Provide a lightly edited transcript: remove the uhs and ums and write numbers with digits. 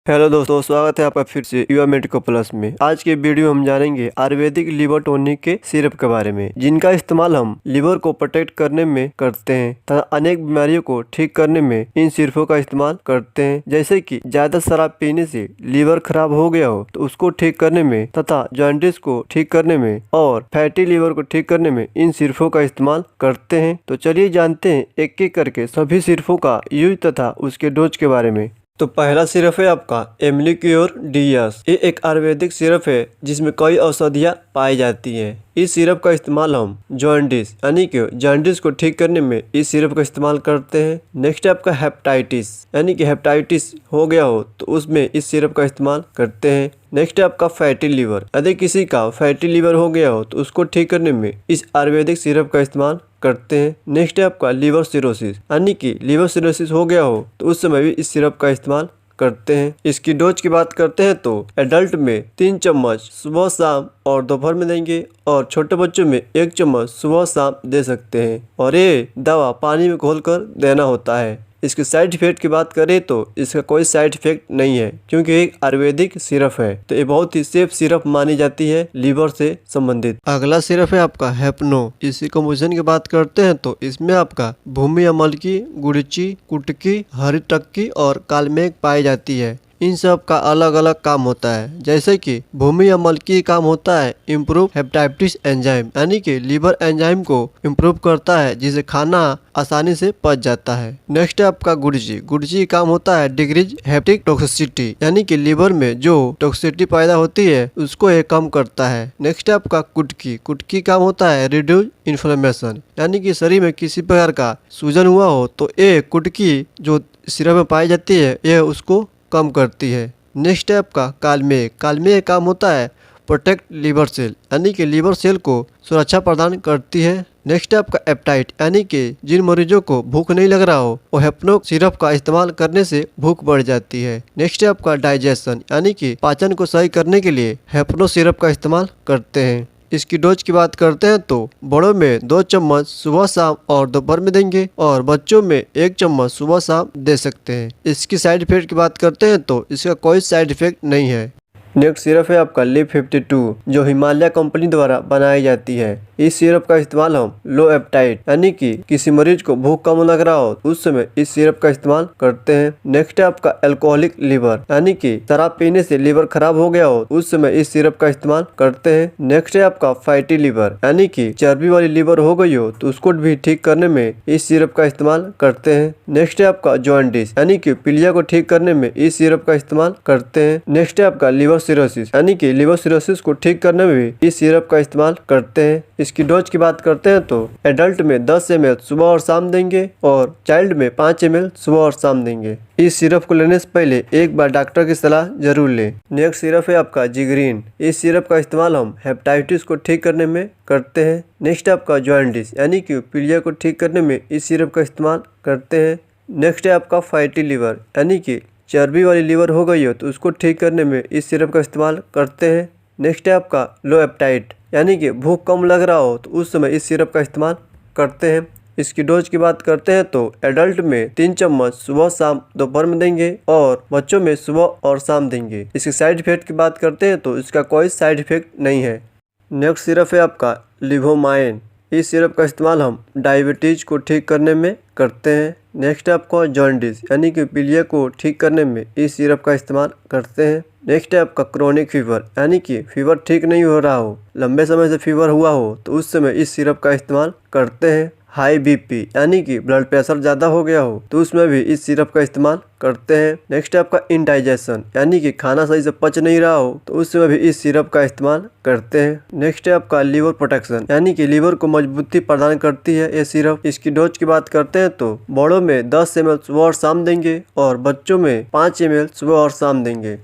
Hello दोस्तों, स्वागत है आपका फिर से युवा मेडिको प्लस में। आज के वीडियो हम जानेंगे आयुर्वेदिक लिवर टॉनिक के सिरप के बारे में, जिनका इस्तेमाल हम लिवर को प्रोटेक्ट करने में करते हैं तथा अनेक बीमारियों को ठीक करने में इन सिरपों का इस्तेमाल करते हैं। जैसे कि ज्यादा शराब पीने से लिवर खराब हो गया हो तो उसको ठीक करने में तथा जॉन्डिस को ठीक करने में और फैटी लिवर को ठीक करने में इन सिरपों का इस्तेमाल करते हैं। तो चलिए जानते हैं एक एक करके सभी सिरपों का यूज तथा उसके डोज के बारे में। तो पहला सिरप है आपका एम्लिक्योर डीएस। ये एक आयुर्वेदिक सिरप है जिसमें कई औषधियाँ पाई जाती हैं। इस सिरप का इस्तेमाल हम जॉन्डिस यानी कि जॉन्डिस को ठीक करने में इस सिरप का इस्तेमाल करते हैं। नेक्स्ट है आपका हेपेटाइटिस यानी कि हेपेटाइटिस हो गया हो तो उसमें इस सिरप का इस्तेमाल करते हैं। नेक्स्ट है आपका फैटी लीवर। यदि किसी का फैटी लीवर हो गया हो तो उसको ठीक करने में इस आयुर्वेदिक सिरप का इस्तेमाल करते हैं। नेक्स्ट है आपका लिवर सिरोसिस यानी कि लिवर सिरोसिस हो गया हो तो उस समय भी इस सिरप का इस्तेमाल करते हैं। इसकी डोज की बात करते हैं तो एडल्ट में 3 चम्मच सुबह शाम और दोपहर में देंगे और छोटे बच्चों में 1 चम्मच सुबह शाम दे सकते हैं और ये दवा पानी में घोलकर देना होता है। इसके साइड इफेक्ट की बात करें तो इसका कोई साइड इफेक्ट नहीं है क्योंकि एक आयुर्वेदिक सिरप है, तो ये बहुत ही सेफ सिरप मानी जाती है लीवर से संबंधित। अगला सिरप है आपका हेपनो। इसी कंपोजिशन की बात करते हैं तो इसमें आपका भूमि अमलकी, गुड़ची, कुटकी, हरी टक्की और कालमेघ पाई जाती है। इन सब का अलग अलग काम होता है। जैसे कि भूमि अमलकी काम होता है इम्प्रूव हेपेटाइटिस एंजाइम यानी कि लीवर एंजाइम को इम्प्रूव करता है जिससे खाना आसानी से पच जाता है। नेक्स्ट है आपका गुड़ची। गुड़ची काम होता है डिक्रीज हेपेटिक टॉक्सिसिटी यानी कि लीवर में जो टॉक्सिसिटी पैदा होती है उसको ये कम करता है। नेक्स्ट है आपका कुटकी। कुटकी काम होता है रिड्यूस इन्फ्लेमेशन यानी कि शरीर में किसी प्रकार का सूजन हुआ हो तो ये कुटकी जो सिरप में पाई जाती है ये उसको कम करती है। नेक्स्ट है आपका कालमेघ। कालमेघ काम होता है प्रोटेक्ट लिवर सेल यानी कि लिवर सेल को सुरक्षा प्रदान करती है। नेक्स्ट है आपका एपेटाइट यानी कि जिन मरीजों को भूख नहीं लग रहा हो वो हेपनो सिरप का इस्तेमाल करने से भूख बढ़ जाती है। नेक्स्ट है आपका डाइजेशन यानी कि पाचन को सही करने के लिए हेपनो सिरप का इस्तेमाल करते हैं। इसकी डोज की बात करते हैं तो बड़ों में 2 चम्मच सुबह शाम और दोपहर में देंगे और बच्चों में 1 चम्मच सुबह शाम दे सकते हैं। इसकी साइड इफेक्ट की बात करते हैं तो इसका कोई साइड इफेक्ट नहीं है। नेक्स्ट सिरप है आपका लिव 52 जो हिमालय कंपनी द्वारा बनाई जाती है। इस सिरप का इस्तेमाल हम लो एपेटाइट यानी कि किसी मरीज को भूख कम लग रहा हो उस समय इस सिरप का इस्तेमाल करते हैं। नेक्स्ट है आपका अल्कोहलिक लिवर यानी कि शराब पीने से लिवर खराब हो गया हो उस समय इस सिरप का इस्तेमाल करते हैं। नेक्स्ट है आपका फैटी लिवर यानी कि चर्बी वाली लिवर हो गई हो तो उसको भी ठीक करने में इस सिरप का इस्तेमाल करते हैं। नेक्स्ट है आपका जॉन्डिस यानी कि पीलिया को ठीक करने में इस सिरप का इस्तेमाल करते हैं। नेक्स्ट है आपका लिवर सिरोसिस यानी कि लिवर सिरोसिस को ठीक करने में भी इस सिरप का इस्तेमाल करते हैं। इसकी डोज की बात करते हैं तो एडल्ट में 10 ml सुबह और शाम देंगे और चाइल्ड में 5 ml सुबह और शाम देंगे। इस सिरप को लेने से पहले एक बार डॉक्टर की सलाह जरूर लें। नेक्स्ट सिरप है आपका जिगरीन। इस सिरप का इस्तेमाल हम हेपेटाइटिस को ठीक करने में करते हैं। नेक्स्ट है आपका जॉन्डिस यानी कि पीलिया को ठीक करने में इस सिरप का इस्तेमाल करते हैं। नेक्स्ट है आपका फैटी लिवर यानी कि चर्बी वाली लिवर हो गई हो तो उसको ठीक करने में इस सिरप का इस्तेमाल करते हैं। नेक्स्ट है आपका लो एपेटाइट यानी कि भूख कम लग रहा हो तो उस समय इस सिरप का इस्तेमाल करते हैं। इसकी डोज की बात करते हैं तो एडल्ट में 3 चम्मच सुबह शाम दोपहर में देंगे और बच्चों में सुबह और शाम देंगे। इसके साइड इफेक्ट की बात करते हैं तो इसका कोई साइड इफेक्ट नहीं है। नेक्स्ट सिरप है आपका लिवोमाइन। इस सिरप का इस्तेमाल हम डायबिटीज को ठीक करने में करते हैं। नेक्स्ट है आपका जॉन्डिस यानी कि पीलिया को ठीक करने में इस सिरप का इस्तेमाल करते हैं। नेक्स्ट है आपका क्रोनिक फीवर यानी कि फीवर ठीक नहीं हो रहा हो, लंबे समय से फीवर हुआ हो तो उस समय इस सिरप का इस्तेमाल करते हैं। हाई बीपी यानी कि ब्लड प्रेशर ज़्यादा हो गया हो तो उसमें भी इस सिरप का इस्तेमाल करते हैं। नेक्स्ट है आपका इंडाइजेशन यानी कि खाना सही से पच नहीं रहा हो तो उस समय भी इस सिरप का इस्तेमाल करते हैं। नेक्स्ट है आपका लिवर प्रोटेक्शन यानी कि लिवर को मजबूती प्रदान करती है ये सिरप। इसकी डोज की बात करते हैं तो बड़ों में 10 ml सुबह और शाम देंगे और बच्चों में 5 ml सुबह और शाम देंगे।